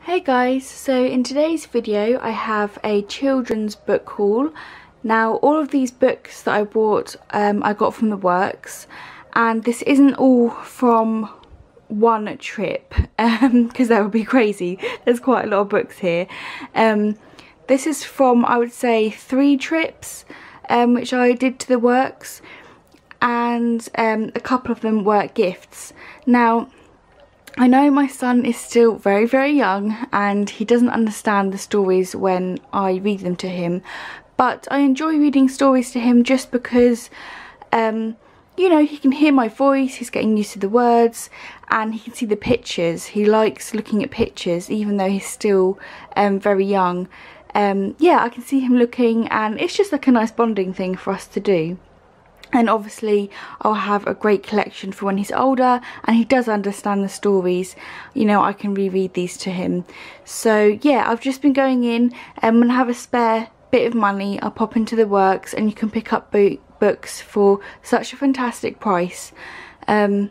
Hey guys, so in today's video I have a children's book haul. Now all of these books that I bought I got from the works, and this isn't all from one trip because that would be crazy. There's quite a lot of books here. This is from, I would say, 3 trips which I did to the works, and a couple of them were gifts. Now I know my son is still very young and he doesn't understand the stories when I read them to him, but I enjoy reading stories to him just because you know, he can hear my voice, he's getting used to the words, and he can see the pictures. He likes looking at pictures even though he's still very young. Yeah, I can see him looking, and it's just like a nice bonding thing for us to do. And obviously I'll have a great collection for when he's older and he does understand the stories. You know, I can reread these to him. So yeah, I've just been going in, and when I have a spare bit of money I'll pop into the works, and you can pick up books for such a fantastic price. But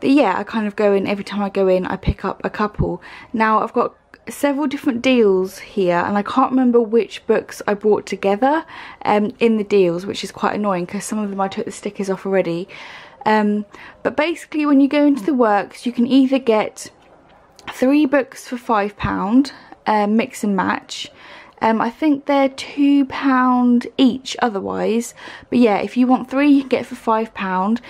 yeah, I kind of go in, every time I go in I pick up a couple. Now I've got several different deals here, and I can't remember which books I bought together in the deals, which is quite annoying because some of them I took the stickers off already. But basically when you go into the works you can either get 3 books for £5, mix and match. I think they're £2 each otherwise, but yeah, if you want 3 you can get for £5.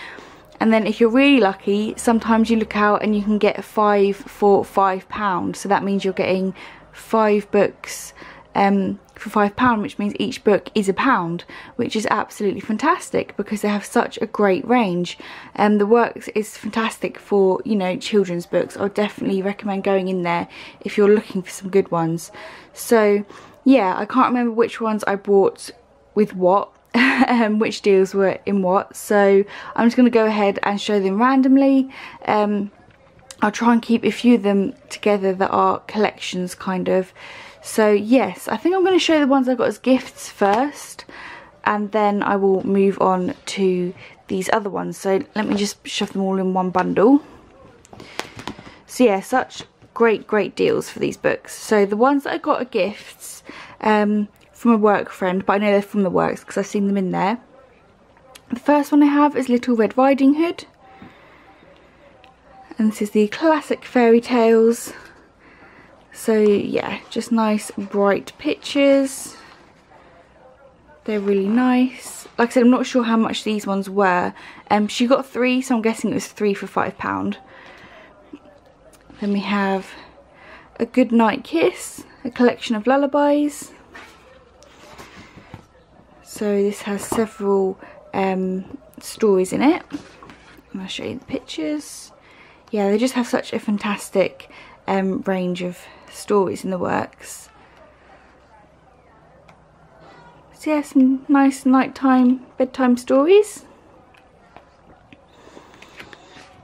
And then if you're really lucky, sometimes you look out and you can get 5 for £5. So that means you're getting 5 books for £5, which means each book is £1, which is absolutely fantastic because they have such a great range. The works is fantastic for, you know, children's books. I would definitely recommend going in there if you're looking for some good ones. So yeah, I can't remember which ones I bought with what. Which deals were in what, so I'm just going to go ahead and show them randomly. I'll try and keep a few of them together that are collections kind of. So yes, I think I'm going to show the ones I got as gifts first, and then I will move on to these other ones. So let me just shove them all in one bundle. So yeah, such great deals for these books. So the ones that I got are gifts from a work friend, but I know they're from the works because I've seen them in there. The first one I have is Little Red Riding Hood, and this is the classic fairy tales. So yeah, just nice bright pictures. They're really nice. Like I said, I'm not sure how much these ones were. She got 3, so I'm guessing it was 3 for £5. Then we have A Good Night Kiss, a collection of lullabies. So this has several stories in it, and I'll show you the pictures. Yeah, they just have such a fantastic range of stories in the works. So yeah, some nice nighttime, bedtime stories.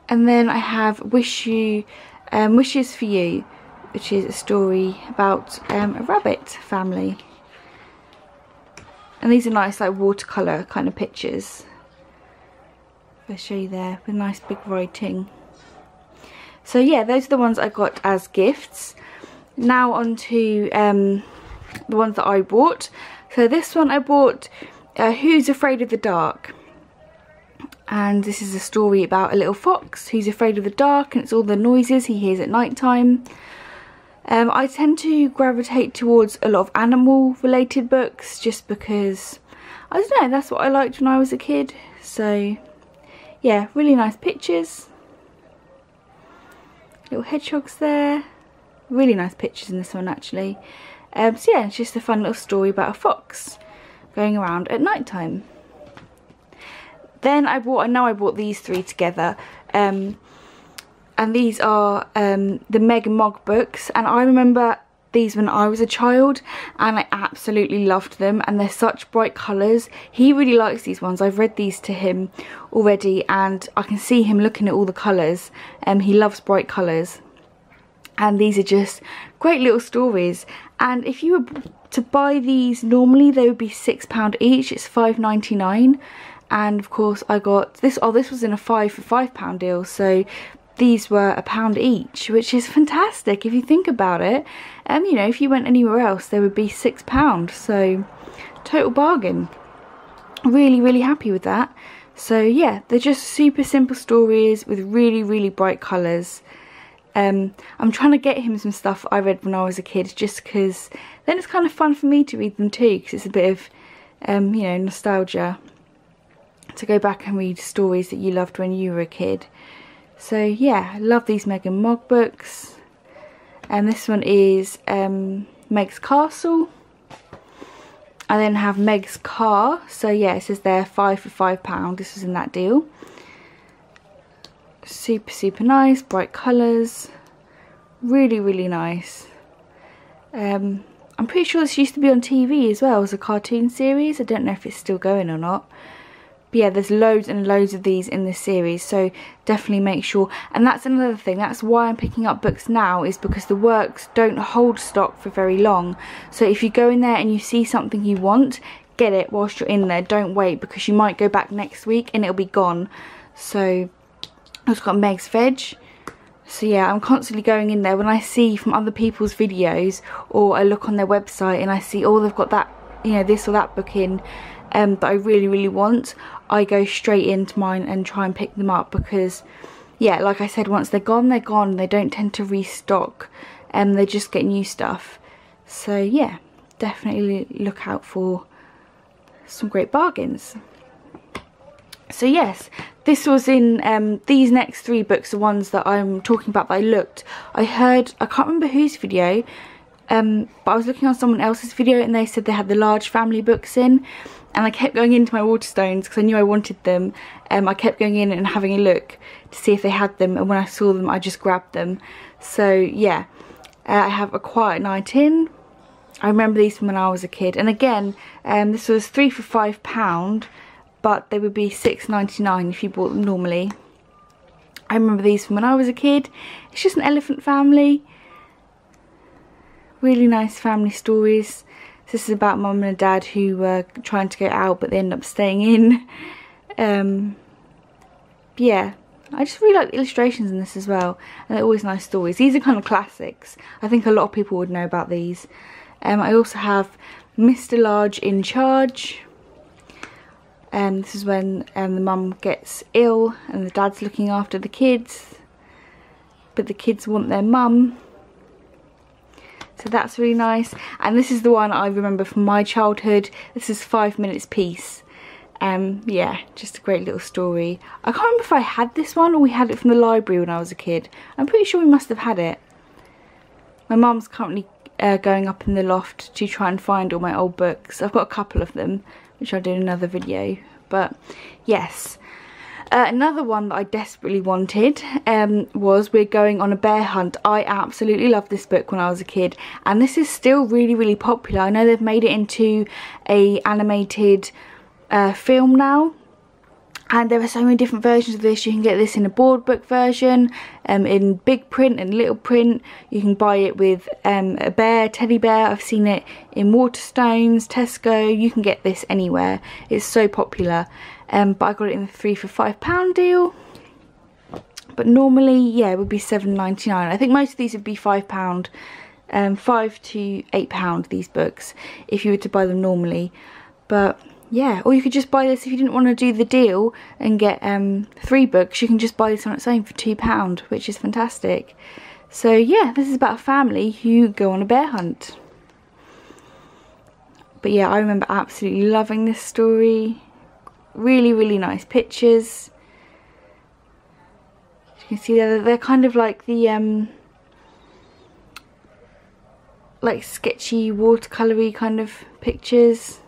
And then I have Wishes for You, which is a story about a rabbit family. And these are nice, like watercolour kind of pictures. I'll show you there with nice big writing. So yeah, those are the ones I got as gifts. Now on to the ones that I bought. So this one I bought Who's Afraid of the Dark. And this is a story about a little fox who's afraid of the dark, and it's all the noises he hears at night time. I tend to gravitate towards a lot of animal related books just because, I don't know, that's what I liked when I was a kid. So yeah, really nice pictures. Little hedgehogs there. Really nice pictures in this one actually. So yeah, it's just a fun little story about a fox going around at night time. Then I know I bought these 3 together. And these are the Meg and Mog books, and I remember these when I was a child and I absolutely loved them, and they're such bright colours. He really likes these ones. I've read these to him already and I can see him looking at all the colours. He loves bright colours, and these are just great little stories. And if you were to buy these normally they would be £6 each. It's £5.99, and of course I got this. Oh, this was in a 5 for £5 deal, so these were £1 each, which is fantastic if you think about it. You know, if you went anywhere else they would be £6, so total bargain. Really, really happy with that. So yeah, they're just super simple stories with really, really bright colours. I'm trying to get him some stuff I read when I was a kid, just because then it's kind of fun for me to read them too, because it's a bit of you know, nostalgia to go back and read stories that you loved when you were a kid. So yeah, I love these Meg and Mog books. And this one is Meg's Castle. I then have Meg's Car. So yeah, it says there 5 for £5. This was in that deal. Super, super nice, bright colours. Really, really nice. I'm pretty sure this used to be on TV as well as a cartoon series. I don't know if it's still going or not. But yeah, there's loads and loads of these in this series, so definitely make sure. And that's another thing, that's why I'm picking up books now, is because the works don't hold stock for very long. So if you go in there and you see something you want, get it whilst you're in there. Don't wait, because you might go back next week and it'll be gone. So I've got Meg's Veg. So yeah, I'm constantly going in there when I see from other people's videos, or I look on their website and I see, oh, they've got that, you know, this or that book in that I really, really want. I go straight into mine and try and pick them up, because yeah, like I said, once they're gone, they're gone. They don't tend to restock, and they just get new stuff. So yeah, definitely look out for some great bargains. So yes, this was in these next 3 books, the ones that I'm talking about that I looked. I heard, I can't remember whose video, but I was looking on someone else's video and they said they had the large family books in, and I kept going into my Waterstones because I knew I wanted them. I kept going in and having a look to see if they had them, and when I saw them I just grabbed them. So yeah, I have A Quiet Night In. I remember these from when I was a kid, and again this was 3 for £5, but they would be £6.99 if you bought them normally. I remember these from when I was a kid. It's just an elephant family. Really nice family stories. This is about mum and a dad who were trying to get out, but they end up staying in. Yeah, I just really like the illustrations in this as well, and they're always nice stories. These are kind of classics. I think a lot of people would know about these. I also have Mr. Large in Charge. This is when the mum gets ill and the dad's looking after the kids, but the kids want their mum. So that's really nice. And this is the one I remember from my childhood. This is 5 Minutes Peace. Yeah, just a great little story. I can't remember if I had this one or we had it from the library when I was a kid. I'm pretty sure we must have had it. My mum's currently going up in the loft to try and find all my old books. I've got a couple of them, which I'll do in another video. But yes, another one that I desperately wanted was We're Going on a Bear Hunt. I absolutely loved this book when I was a kid, and this is still really, really popular. I know they've made it into a animated film now, and there are so many different versions of this. You can get this in a board book version, in big print and little print. You can buy it with a bear, teddy bear. I've seen it in Waterstones, Tesco. You can get this anywhere. It's so popular. But I got it in the 3 for £5 deal. But normally, yeah, it would be £7.99. I think most of these would be £5, £5 to £8 these books if you were to buy them normally. But yeah, or you could just buy this if you didn't want to do the deal and get 3 books. You can just buy this on its own for £2, which is fantastic. So yeah, this is about a family who go on a bear hunt. But yeah, I remember absolutely loving this story. Really, really nice pictures. As you can see they're kind of like the like sketchy watercolory kind of pictures.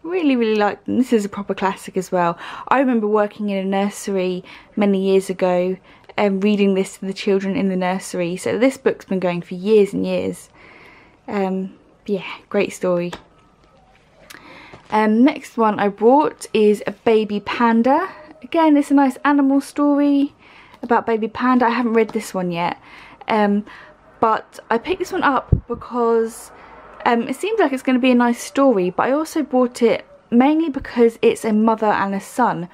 Really, really like them. This is a proper classic as well. I remember working in a nursery many years ago and reading this to the children in the nursery. So this book's been going for years and years. Yeah, great story. Next one I brought is A Baby Panda. Again, it's a nice animal story about Baby Panda. I haven't read this one yet. But I picked this one up because it seems like it's going to be a nice story, but I also bought it mainly because it's a mother and a son.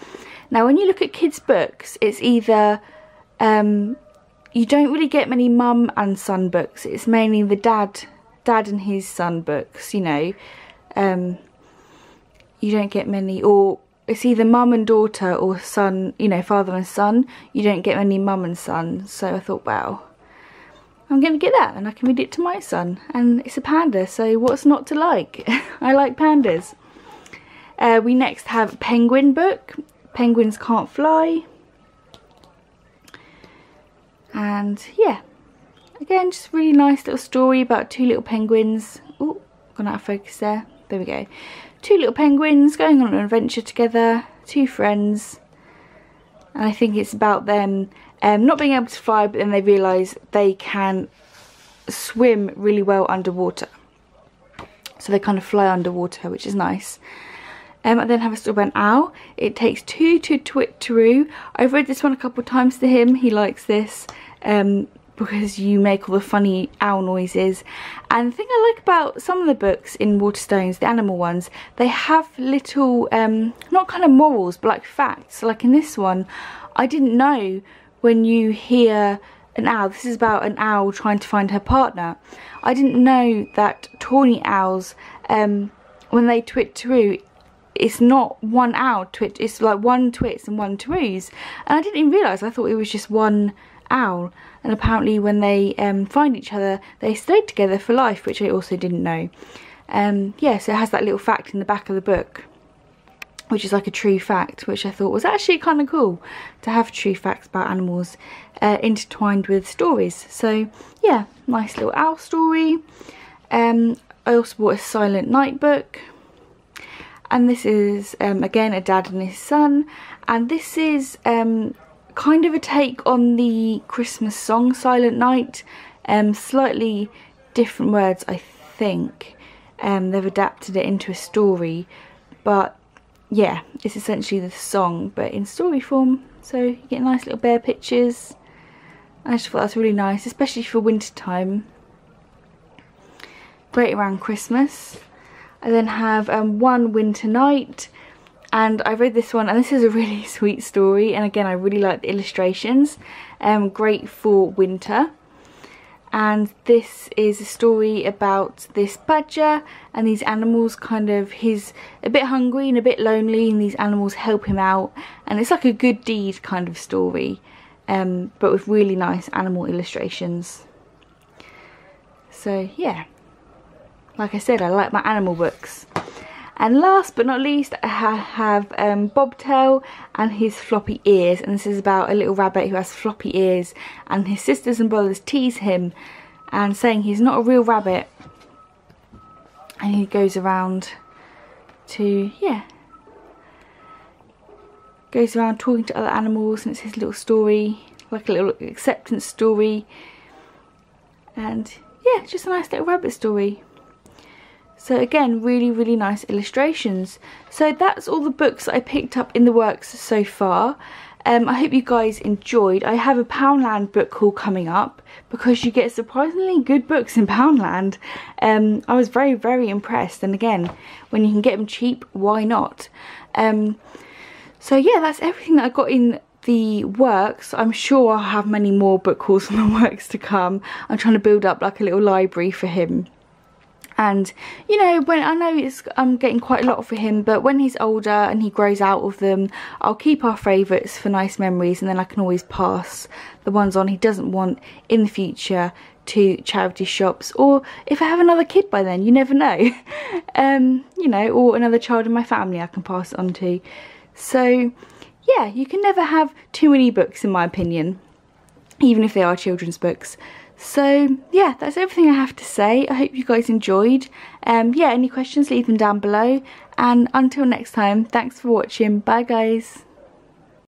Now when you look at kids books, it's either you don't really get many mum and son books. It's mainly the dad and his son books, you know. You don't get many, or it's either mum and daughter or son, you know, father and son. You don't get many mum and son. So I thought, wow, I'm going to get that and I can read it to my son. And it's a panda, so what's not to like? I like pandas. We next have a penguin book. Penguins Can't Fly. And yeah, again, just really nice little story about two little penguins. Oh, gone out of focus there. There we go. Two little penguins going on an adventure together, two friends. And I think it's about them not being able to fly, but then they realise they can swim really well underwater. So they kind of fly underwater, which is nice. I then have a story about an owl. It takes two to twit-taroo. I've read this one a couple of times to him. He likes this because you make all the funny owl noises. And the thing I like about some of the books in Waterstones, the animal ones, they have little, not kind of morals, but like facts. Like in this one, I didn't know when you hear an owl, this is about an owl trying to find her partner. I didn't know that tawny owls, when they twit-taroo, it's not one owl twit, it's like one twits and one taroos. And I didn't even realise, I thought it was just one owl. And apparently when they find each other, they stayed together for life, which I also didn't know. Yeah, so it has that little fact in the back of the book, which is like a true fact, which I thought was actually kind of cool to have true facts about animals intertwined with stories. So yeah, nice little owl story. I also bought a Silent Night book. And this is, again, a dad and his son. And this is kind of a take on the Christmas song, Silent Night. Slightly different words, I think. They've adapted it into a story. But, yeah, it's essentially the song, but in story form. So you get nice little bear pictures. I just thought that's really nice, especially for winter time. Great around Christmas. I then have One Winter Night, and I read this one, and this is a really sweet story, and again I really like the illustrations. Great for winter. And this is a story about this badger and these animals, kind of, he's a bit hungry and a bit lonely, and these animals help him out, and it's like a good deed kind of story, but with really nice animal illustrations. So yeah, like I said, I like my animal books. And last but not least, I have Bobtail and his floppy ears. And this is about a little rabbit who has floppy ears, and his sisters and brothers tease him and saying he's not a real rabbit. And he goes around to, yeah, goes around talking to other animals, and it's his little story, like a little acceptance story. And yeah, just a nice little rabbit story. So again, really, really nice illustrations. So that's all the books that I picked up in the works so far. I hope you guys enjoyed. I have a Poundland book haul coming up, because you get surprisingly good books in Poundland. I was very, very impressed. And again, when you can get them cheap, why not? So yeah, that's everything that I got in the works. I'm sure I'll have many more book hauls from the works to come. I'm trying to build up like a little library for him. And, you know, when I know I'm getting quite a lot for him, but when he's older and he grows out of them, I'll keep our favourites for nice memories, and then I can always pass the ones on he doesn't want in the future to charity shops, or if I have another kid by then, you never know. You know, or another child in my family I can pass it on to. So, yeah, you can never have too many books, in my opinion, even if they are children's books. So yeah, that's everything I have to say. I hope you guys enjoyed. Yeah, any questions, leave them down below. And until next time, thanks for watching. Bye guys.